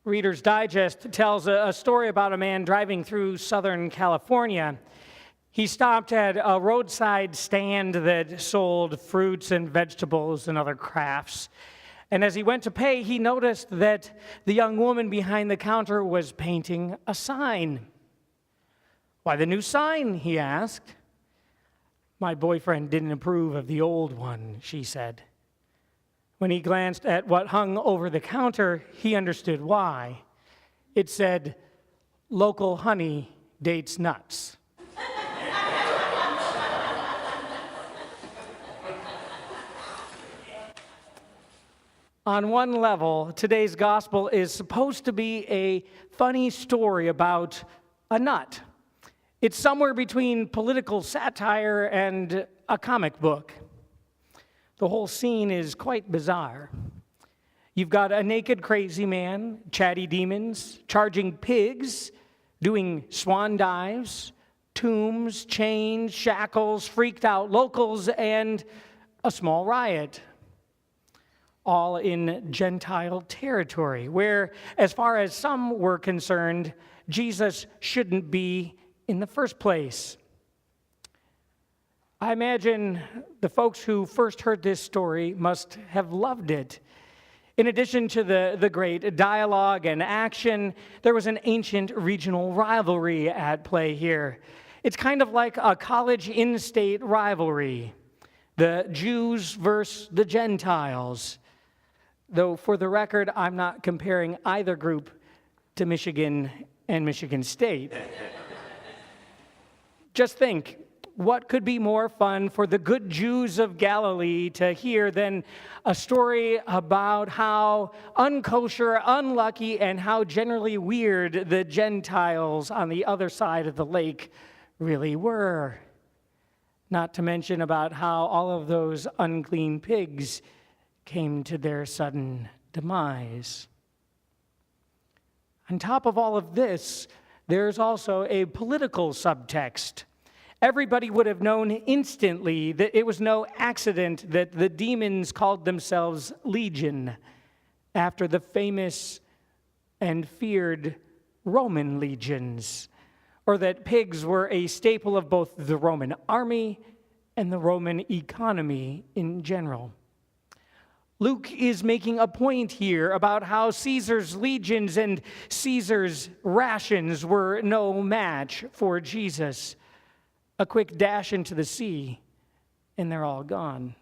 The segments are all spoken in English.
Reader's Digest tells a story about a man driving through Southern California. He stopped at a roadside stand that sold fruits and vegetables and other crafts. And as he went to pay, he noticed that the young woman behind the counter was painting a sign. "Why the new sign?" he asked. "My boyfriend didn't approve of the old one," she said. When he glanced at what hung over the counter, he understood why. It said, "Local honey dates nuts." On one level, today's gospel is supposed to be a funny story about a nut. It's somewhere between political satire and a comic book. The whole scene is quite bizarre. You've got a naked crazy man, chatty demons, charging pigs, doing swan dives, tombs, chains, shackles, freaked out locals, and a small riot. All in Gentile territory, where, as far as some were concerned, Jesus shouldn't be in the first place. I imagine the folks who first heard this story must have loved it. In addition to the great dialogue and action, there was an ancient regional rivalry at play here. It's kind of like a college in-state rivalry. The Jews versus the Gentiles. Though, for the record, I'm not comparing either group to Michigan and Michigan State. Just think, what could be more fun for the good Jews of Galilee to hear than a story about how unkosher, unlucky, and how generally weird the Gentiles on the other side of the lake really were? Not to mention about how all of those unclean pigs came to their sudden demise. On top of all of this, there's also a political subtext. Everybody would have known instantly that it was no accident that the demons called themselves Legion, after the famous and feared Roman legions, or that pigs were a staple of both the Roman army and the Roman economy in general. Luke is making a point here about how Caesar's legions and Caesar's rations were no match for Jesus. A quick dash into the sea, and they're all gone.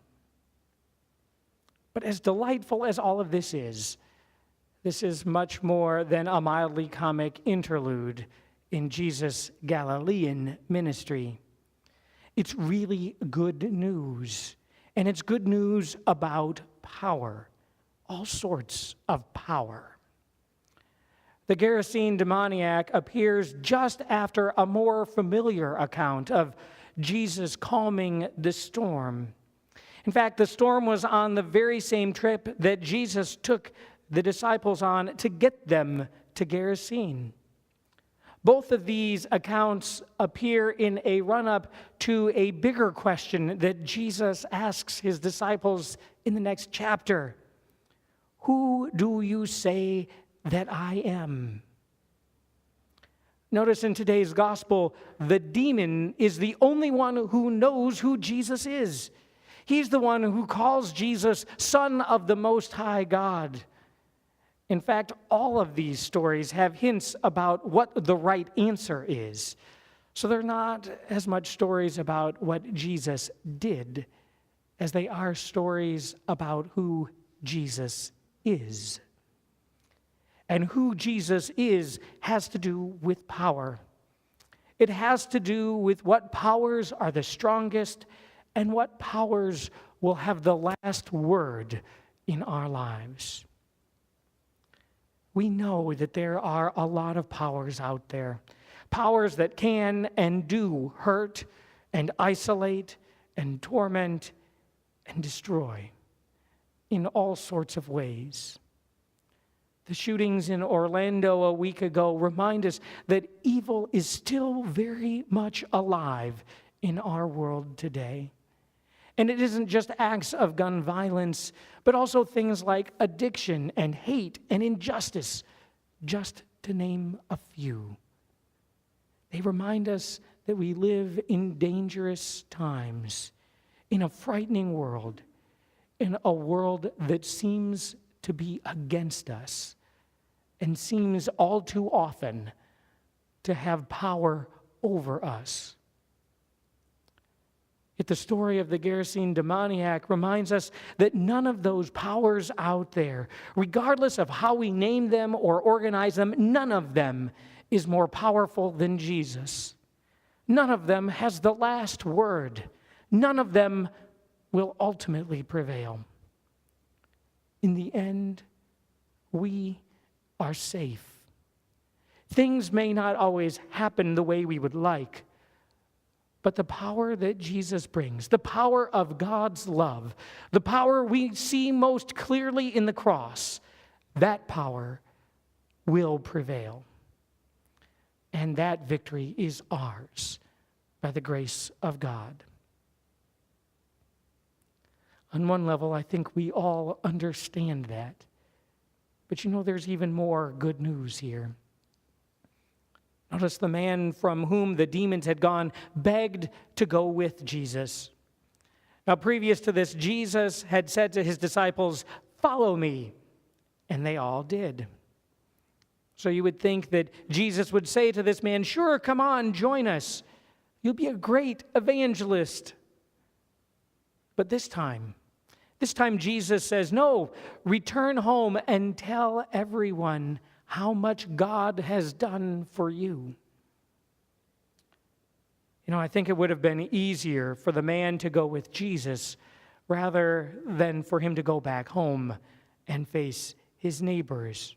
But as delightful as all of this is much more than a mildly comic interlude in Jesus' Galilean ministry. It's really good news, and it's good news about power, all sorts of power. The Gerasene demoniac appears just after a more familiar account of Jesus calming the storm. In fact, the storm was on the very same trip that Jesus took the disciples on to get them to Gerasene. Both of these accounts appear in a run-up to a bigger question that Jesus asks his disciples in the next chapter. Who do you say that I am? Notice in today's gospel, the demon is the only one who knows who Jesus is. He's the one who calls Jesus Son of the Most High God. In fact, all of these stories have hints about what the right answer is. So they're not as much stories about what Jesus did as they are stories about who Jesus is. And who Jesus is has to do with power. It has to do with what powers are the strongest and what powers will have the last word in our lives. We know that there are a lot of powers out there. Powers that can and do hurt and isolate and torment and destroy in all sorts of ways. The shootings in Orlando a week ago remind us that evil is still very much alive in our world today. And it isn't just acts of gun violence, but also things like addiction and hate and injustice, just to name a few. They remind us that we live in dangerous times, in a frightening world, in a world that seems to be against us and seems all too often to have power over us. Yet the story of the Gerasene demoniac reminds us that none of those powers out there, regardless of how we name them or organize them, none of them is more powerful than Jesus. None of them has the last word. None of them will ultimately prevail. In the end, we are safe. Things may not always happen the way we would like, but the power that Jesus brings, the power of God's love, the power we see most clearly in the cross, that power will prevail. And that victory is ours by the grace of God. On one level, I think we all understand that. But there's even more good news here. Notice the man from whom the demons had gone begged to go with Jesus. Now, previous to this, Jesus had said to his disciples, "Follow me," and they all did. So you would think that Jesus would say to this man, "Sure, come on, join us. You'll be a great evangelist." But this time Jesus says, "No, return home and tell everyone how much God has done for you." I think it would have been easier for the man to go with Jesus rather than for him to go back home and face his neighbors.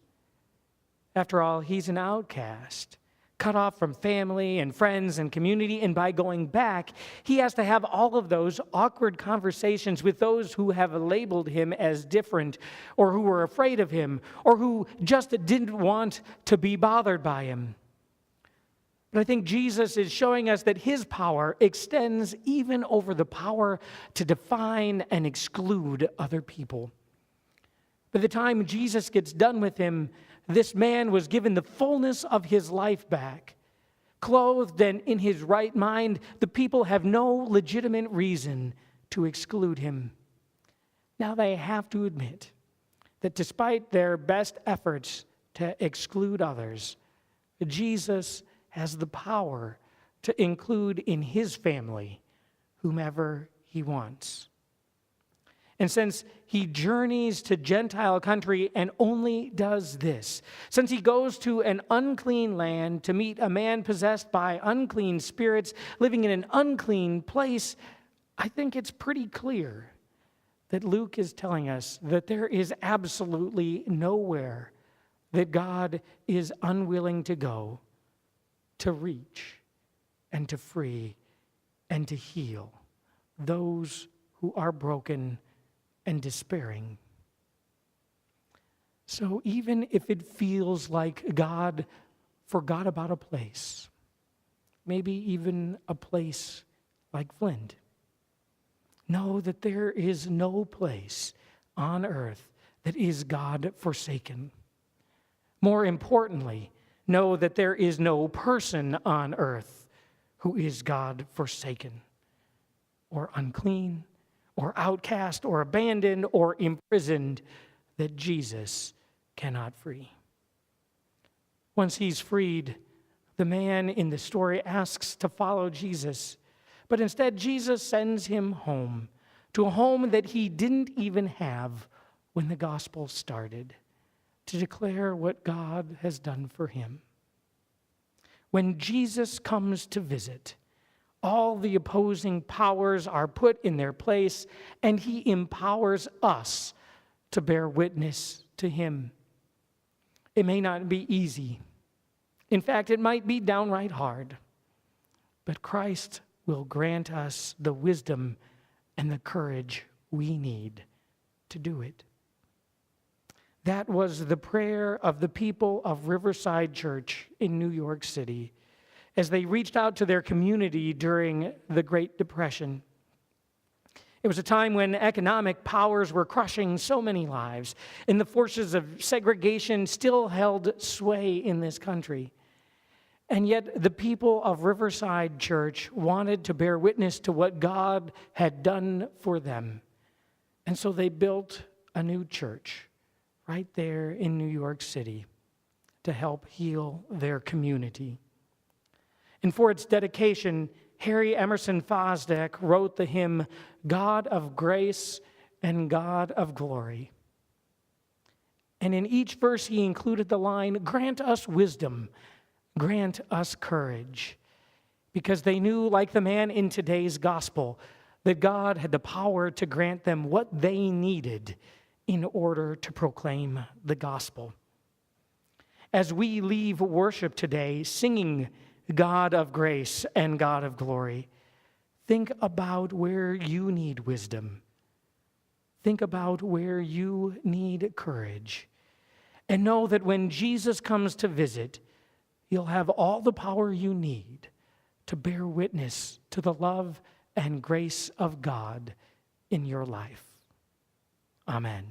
After all, he's an outcast, cut off from family and friends and community, and by going back, he has to have all of those awkward conversations with those who have labeled him as different, or who were afraid of him, or who just didn't want to be bothered by him. But I think Jesus is showing us that his power extends even over the power to define and exclude other people. By the time Jesus gets done with him, this man was given the fullness of his life back. Clothed and in his right mind, the people have no legitimate reason to exclude him. Now they have to admit that despite their best efforts to exclude others, Jesus has the power to include in his family whomever he wants. And since he journeys to Gentile country and only does this, since he goes to an unclean land to meet a man possessed by unclean spirits living in an unclean place, I think it's pretty clear that Luke is telling us that there is absolutely nowhere that God is unwilling to go to reach and to free and to heal those who are broken and despairing. So even if it feels like God forgot about a place, maybe even a place like Flint, know that there is no place on earth that is God forsaken. More importantly, know that there is no person on earth who is God forsaken or unclean or outcast, or abandoned, or imprisoned, that Jesus cannot free. Once he's freed, the man in the story asks to follow Jesus, but instead Jesus sends him home, to a home that he didn't even have when the gospel started, to declare what God has done for him. When Jesus comes to visit, all the opposing powers are put in their place, and he empowers us to bear witness to him. It may not be easy. In fact, it might be downright hard. But Christ will grant us the wisdom and the courage we need to do it. That was the prayer of the people of Riverside Church in New York City as they reached out to their community during the Great Depression. It was a time when economic powers were crushing so many lives, and the forces of segregation still held sway in this country. And yet the people of Riverside Church wanted to bear witness to what God had done for them. And so they built a new church right there in New York City to help heal their community. And for its dedication, Harry Emerson Fosdick wrote the hymn, God of Grace and God of Glory. And in each verse he included the line, grant us wisdom, grant us courage. Because they knew, like the man in today's gospel, that God had the power to grant them what they needed in order to proclaim the gospel. As we leave worship today singing God of grace and God of glory, think about where you need wisdom. Think about where you need courage. And know that when Jesus comes to visit, you'll have all the power you need to bear witness to the love and grace of God in your life. Amen.